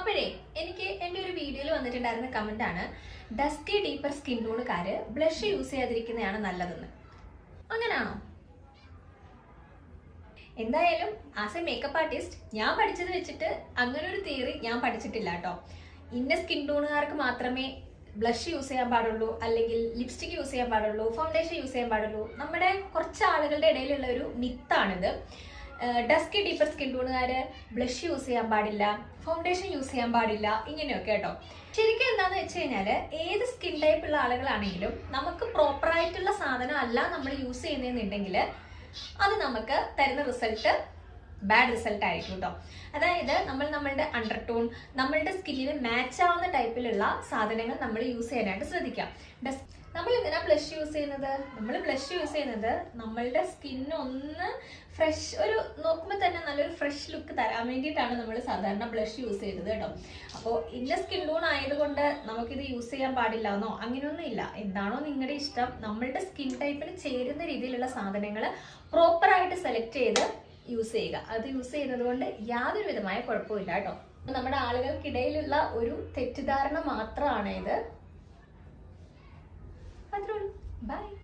അപ്പോഴേ എനിക്ക് എൻ്റെ ഒരു വീഡിയോയിൽ വന്നിട്ടുണ്ടായിരുന്ന കമന്റ് ആണ് ഡസ്കി ഡീപ്പർ സ്കിൻ ടോണുകാര് ബ്ലഷ് യൂസ് ചെയ്യാതിരിക്കുന്നതാണ് നല്ലതെന്ന്. അങ്ങനെയാണോ? എന്തായാലും ആസ് എ മേക്കപ്പ് ആർട്ടിസ്റ്റ് ഞാൻ പഠിച്ചത് വെച്ചിട്ട് അങ്ങനെ ഒരു തിയറി ഞാൻ പഠിച്ചിട്ടില്ല കേട്ടോ. ഇന്ന സ്കിൻ ടോണുകാർക്ക് മാത്രമേ ബ്ലഷ് യൂസ് ചെയ്യാൻ പാടുള്ളൂ, അല്ലെങ്കിൽ ലിപ്സ്റ്റിക് യൂസ് ചെയ്യാൻ പാടുള്ളൂ, ഫൗണ്ടേഷൻ യൂസ് ചെയ്യാൻ പാടുള്ളൂ. നമ്മുടെ കുറച്ച് ആളുകളുടെ ഇടയിലുള്ള ഒരു മിത്താണിത്. ഡസ്കി ഡീപ്പർ സ്കിൻ ടോണുകാര് ബ്ലഷ് യൂസ് ചെയ്യാൻ പാടില്ല, ഫൗണ്ടേഷൻ യൂസ് ചെയ്യാൻ പാടില്ല, ഇങ്ങനെയൊക്കെ കേട്ടോ. ശരിക്കും എന്താന്ന് വെച്ച് കഴിഞ്ഞാല് ഏത് സ്കിൻ ടൈപ്പ് ഉള്ള ആളുകളാണെങ്കിലും നമുക്ക് പ്രോപ്പർ ആയിട്ടുള്ള സാധനം അല്ല നമ്മൾ യൂസ് ചെയ്യുന്നതെന്നുണ്ടെങ്കിൽ അത് നമുക്ക് തരുന്ന റിസൾട്ട് ബാഡ് റിസൾട്ട് ആയിരിക്കും കേട്ടോ. അതായത് നമ്മളുടെ അണ്ടർടോൺ നമ്മളുടെ സ്കിന്നിന് മാച്ച് ആവുന്ന ടൈപ്പിലുള്ള സാധനങ്ങൾ നമ്മൾ യൂസ് ചെയ്യാനായിട്ട് ശ്രദ്ധിക്കാം. നമ്മൾ എന്തിനാ ബ്ലഷ് യൂസ് ചെയ്യുന്നത്? നമ്മൾ ബ്ലഷ് യൂസ് ചെയ്യുന്നത് നമ്മളുടെ സ്കിന്ന് ഒന്ന് ഫ്രഷ്, ഒരു നോക്കുമ്പോൾ തന്നെ നല്ലൊരു ഫ്രഷ് ലുക്ക് തരാൻ വേണ്ടിയിട്ടാണ് നമ്മൾ സാധാരണ ബ്ലഷ് യൂസ് ചെയ്യുന്നത് കേട്ടോ. അപ്പോൾ ഇന്ന സ്കിൻ ടോൺ ആയതുകൊണ്ട് നമുക്കിത് യൂസ് ചെയ്യാൻ പാടില്ല എന്നോ അങ്ങനെയൊന്നും ഇല്ല. എന്താണോ നിങ്ങളുടെ ഇഷ്ടം, നമ്മളുടെ സ്കിൻ ടൈപ്പിന് ചേരുന്ന രീതിയിലുള്ള സാധനങ്ങൾ പ്രോപ്പറായിട്ട് സെലക്ട് ചെയ്ത് യൂസ് ചെയ്യുക. അത് യൂസ് ചെയ്യുന്നത് കൊണ്ട് യാതൊരു വിധമായ കുഴപ്പമില്ല കേട്ടോ. നമ്മുടെ ആളുകൾക്കിടയിലുള്ള ഒരു തെറ്റിദ്ധാരണ മാത്രമാണ് ഇത്. അത്രേ ഉള്ളൂ. ബൈ.